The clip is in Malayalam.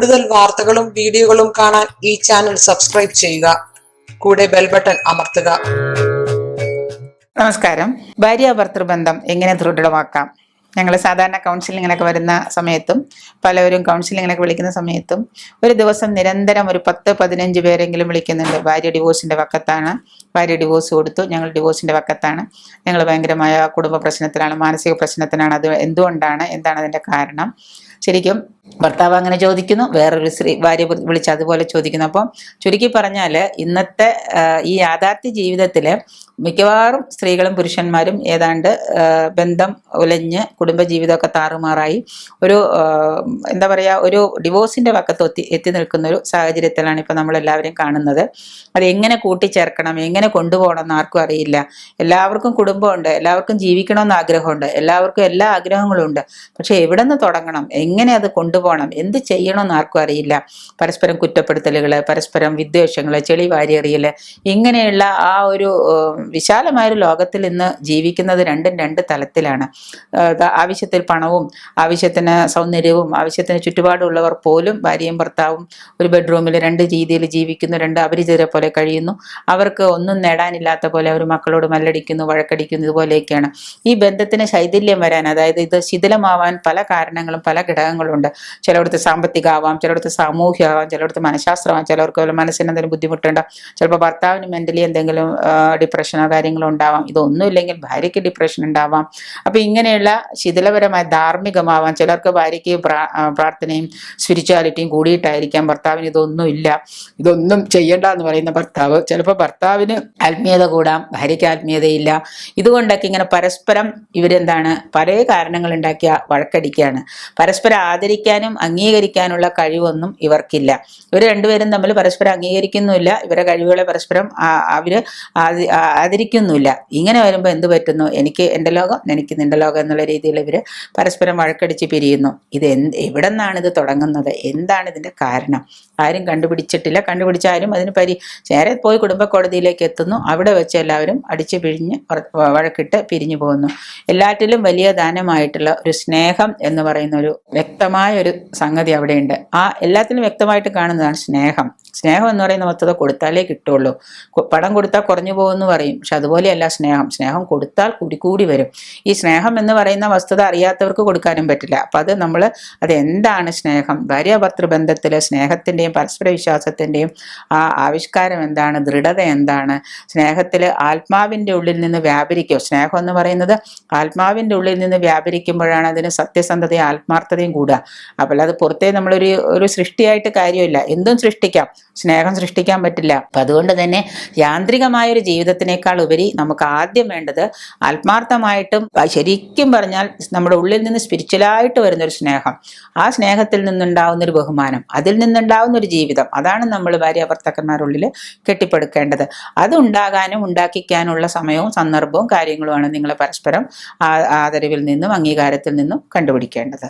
കൂടുതൽ വാർത്തകളും വീഡിയോകളും കാണാൻ ഈ ചാനൽ സബ്സ്ക്രൈബ് ചെയ്യുക. കൂടെ ബെൽ ബട്ടൺ അമർത്തുക. നമസ്കാരം. ഭാര്യ ഭർത്തൃബന്ധം എങ്ങനെ ദൃഢമാക്കാം? ഞങ്ങൾ സാധാരണ കൗൺസിലിങ്ങിനൊക്കെ വരുന്ന സമയത്തും പലവരും കൗൺസിലിങ്ങിനൊക്കെ വിളിക്കുന്ന സമയത്തും ഒരു ദിവസം നിരന്തരം ഒരു 10-15 പേരെങ്കിലും വിളിക്കുന്നുണ്ട്. ഭാര്യ ഡിവോഴ്സിന്റെ വക്കത്താണ്, ഭാര്യ ഡിവോഴ്സ് കൊടുത്തു, ഞങ്ങൾ ഡിവോഴ്സിന്റെ വക്കത്താണ്, ഞങ്ങൾ ഭയങ്കരമായ കുടുംബ പ്രശ്നത്തിലാണ്, മാനസിക പ്രശ്നത്തിനാണ്. അത് എന്തുകൊണ്ടാണ്, എന്താണ് അതിന്റെ കാരണം? ശരിക്കും ഭർത്താവ് അങ്ങനെ ചോദിക്കുന്നു, വേറൊരു ഭാര്യ വിളിച്ച് അതുപോലെ ചോദിക്കുന്നു. അപ്പം ചുരുക്കി പറഞ്ഞാൽ ഇന്നത്തെ ഈ യാഥാർത്ഥ്യ ജീവിതത്തിൽ മിക്കവാറും സ്ത്രീകളും പുരുഷന്മാരും ഏതാണ്ട് ബന്ധം ഉലഞ്ഞ് കുടുംബജീവിതമൊക്കെ താറുമാറായി ഒരു എന്താ പറയുക, ഒരു ഡിവോഴ്സിന്റെ വക്കത്ത് എത്തി നിൽക്കുന്ന ഒരു സാഹചര്യത്തിലാണ് ഇപ്പം നമ്മളെല്ലാവരും കാണുന്നത്. അത് എങ്ങനെ കൂട്ടിച്ചേർക്കണം, എങ്ങനെ കൊണ്ടുപോകണം എന്ന് ആർക്കും അറിയില്ല. എല്ലാവർക്കും കുടുംബമുണ്ട്, എല്ലാവർക്കും ജീവിക്കണമെന്ന് ആഗ്രഹമുണ്ട്, എല്ലാവർക്കും എല്ലാ ആഗ്രഹങ്ങളും ഉണ്ട്. പക്ഷെ എവിടെ നിന്ന് തുടങ്ങണം, എങ്ങനെ അത് കൊണ്ടുപോകണം, എന്ത് ചെയ്യണമെന്ന് ആർക്കും അറിയില്ല. പരസ്പരം കുറ്റപ്പെടുത്തലുകൾ, പരസ്പരം വിദ്വേഷങ്ങൾ, ചെളി വാരിയെറിയൽ, ഇങ്ങനെയുള്ള ആ ഒരു വിശാലമായൊരു ലോകത്തിൽ ഇന്ന് ജീവിക്കുന്നത് രണ്ട് തലത്തിലാണ്. ആവശ്യത്തിൽ പണവും ആവശ്യത്തിന് സൗന്ദര്യവും ആവശ്യത്തിന് ചുറ്റുപാടുള്ളവർ പോലും ഭാര്യയും ഭർത്താവും ഒരു ബെഡ്റൂമിൽ രണ്ട് രീതിയിൽ ജീവിക്കുന്നു, രണ്ട് അപരിചിതരെ പോലെ കഴിയുന്നു. അവർക്ക് ഒന്നും നേടാനില്ലാത്ത പോലെ അവർ മക്കളോട് മല്ലടിക്കുന്നു, വഴക്കടിക്കുന്നു. ഇതുപോലെയൊക്കെയാണ് ഈ ബന്ധത്തിന് ശൈഥില്യം വരാൻ, അതായത് ഇത് ശിഥിലമാവാൻ പല കാരണങ്ങളും പല ഘടകങ്ങളുണ്ട്. ചിലയിടത്ത് സാമ്പത്തികമാവാം, ചിലയിടത്ത് സാമൂഹ്യമാവാം, ചിലയിടത്ത് മനഃശാസ്ത്രമാവാം, ചിലർക്ക് മനസ്സിന് എന്തെങ്കിലും ബുദ്ധിമുട്ടുണ്ടാവും, ചിലപ്പോൾ ഭർത്താവിന് മെന്റലി എന്തെങ്കിലും ഡിപ്രഷനോ കാര്യങ്ങളോ ഉണ്ടാവാം. ഇതൊന്നും ഇല്ലെങ്കിൽ ഭാര്യയ്ക്ക് ഡിപ്രഷൻ ഉണ്ടാവാം. അപ്പൊ ഇങ്ങനെയുള്ള ശിഥിലപരമായ ധാർമ്മികമാവാം. ചിലർക്ക് ഭാര്യയ്ക്ക് പ്രാർത്ഥനയും സ്പിരിച്വാലിറ്റിയും കൂടിയിട്ടായിരിക്കാം ഭർത്താവിന് ഇതൊന്നും ഇല്ല, ഇതൊന്നും ചെയ്യണ്ട എന്ന് പറയുന്ന ഭർത്താവ്. ചിലപ്പോൾ ഭർത്താവിന് ആത്മീയത കൂടാം, ഭാര്യയ്ക്ക് ആത്മീയതയില്ല. ഇതുകൊണ്ടൊക്കെ ഇങ്ങനെ പരസ്പരം ഇവരെന്താണ് പല കാരണങ്ങൾ ഉണ്ടാക്കിയ വഴക്കടിക്കുകയാണ്. പരസ്പരം ആദരിക്കാനും അംഗീകരിക്കാനുള്ള കഴിവൊന്നും ഇവർക്കില്ല. ഇവർ രണ്ടുപേരും തമ്മിൽ പരസ്പരം അംഗീകരിക്കുന്നുമില്ല, ഇവരുടെ കഴിവുകളെ പരസ്പരം അവര് ആദരിക്കുന്നില്ല. ഇങ്ങനെ വരുമ്പോൾ എന്ത് പറ്റുന്നു? എനിക്ക് എൻ്റെ ലോകം, എനിക്ക് നിന്റെ ലോകം എന്നുള്ള രീതിയിൽ ഇവര് പരസ്പരം വഴക്കടിച്ച് പിരിയുന്നു. ഇത് എവിടെ നിന്നാണ് ഇത് തുടങ്ങുന്നത്? എന്താണ് ഇതിന്റെ കാരണം? ആരും കണ്ടുപിടിച്ചിട്ടില്ല. കണ്ടുപിടിച്ചാലും അതിന് നേരെ പോയി കുടുംബ കോടതിയിലേക്ക് എത്തുന്നു. അവിടെ വെച്ച് എല്ലാവരും അടിച്ചു പിഴിഞ്ഞ് വഴക്കിട്ട് പിരിഞ്ഞു പോകുന്നു. എല്ലാറ്റിലും വലിയ ദാനമായിട്ടുള്ള ഒരു സ്നേഹം എന്ന് പറയുന്ന ഒരു വ്യക്തമായ ഒരു സംഗതി അവിടെയുണ്ട്. ആ എല്ലാത്തിലും വ്യക്തമായിട്ട് കാണുന്നതാണ് സ്നേഹം. സ്നേഹം എന്ന് പറയുന്ന വസ്തുത കൊടുത്താലേ കിട്ടുള്ളൂ. പണം കൊടുത്താൽ കുറഞ്ഞു പോകുമെന്ന് പറയും, പക്ഷെ അതുപോലെയല്ല സ്നേഹം. സ്നേഹം കൊടുത്താൽ കൂടി വരും. ഈ സ്നേഹം എന്ന് പറയുന്ന വസ്തുത അറിയാത്തവർക്ക് കൊടുക്കാനും പറ്റില്ല. അപ്പൊ അതെന്താണ് സ്നേഹം? ഭാര്യ ഭർത്തൃബന്ധത്തിലെ സ്നേഹത്തിന്റെയും പരസ്പര വിശ്വാസത്തിന്റെയും ആ ആവിഷ്കാരം എന്താണ്? ദൃഢത എന്താണ്? സ്നേഹത്തില് ആത്മാവിന്റെ ഉള്ളിൽ നിന്ന് വ്യാപരിക്കും. സ്നേഹം എന്ന് പറയുന്നത് ആത്മാവിന്റെ ഉള്ളിൽ നിന്ന് വ്യാപരിക്കുമ്പോഴാണ് അതിന് സത്യസന്ധതയും ആത്മാർത്ഥതയും കൂടുക. അപ്പോൾ അത് പുറത്തേ നമ്മളൊരു സൃഷ്ടിയായിട്ട് കാര്യമില്ല. എന്തും സൃഷ്ടിക്കാം, സ്നേഹം സൃഷ്ടിക്കാൻ പറ്റില്ല. അപ്പൊ അതുകൊണ്ട് തന്നെ യാന്ത്രികമായൊരു ജീവിതത്തിനേക്കാൾ ഉപരി നമുക്ക് ആദ്യം വേണ്ടത് ആത്മാർത്ഥമായിട്ടും ശരിക്കും പറഞ്ഞാൽ നമ്മുടെ ഉള്ളിൽ നിന്ന് സ്പിരിച്വലായിട്ട് വരുന്നൊരു സ്നേഹം, ആ സ്നേഹത്തിൽ നിന്നുണ്ടാവുന്നൊരു ബഹുമാനം, അതിൽ നിന്നുണ്ടാവുന്ന ഒരു ജീവിതം, അതാണ് നമ്മൾ ഭാര്യ ഭർത്താക്കന്മാരുള്ളിൽ കെട്ടിപ്പടുക്കേണ്ടത്. അത് ഉണ്ടാകാനും ഉണ്ടാക്കിക്കാനുള്ള സമയവും സന്ദർഭവും കാര്യങ്ങളുമാണ് നിങ്ങൾ പരസ്പരം ആദരവിൽ നിന്നും അംഗീകാരത്തിൽ നിന്നും കണ്ടുപിടിക്കേണ്ടത്.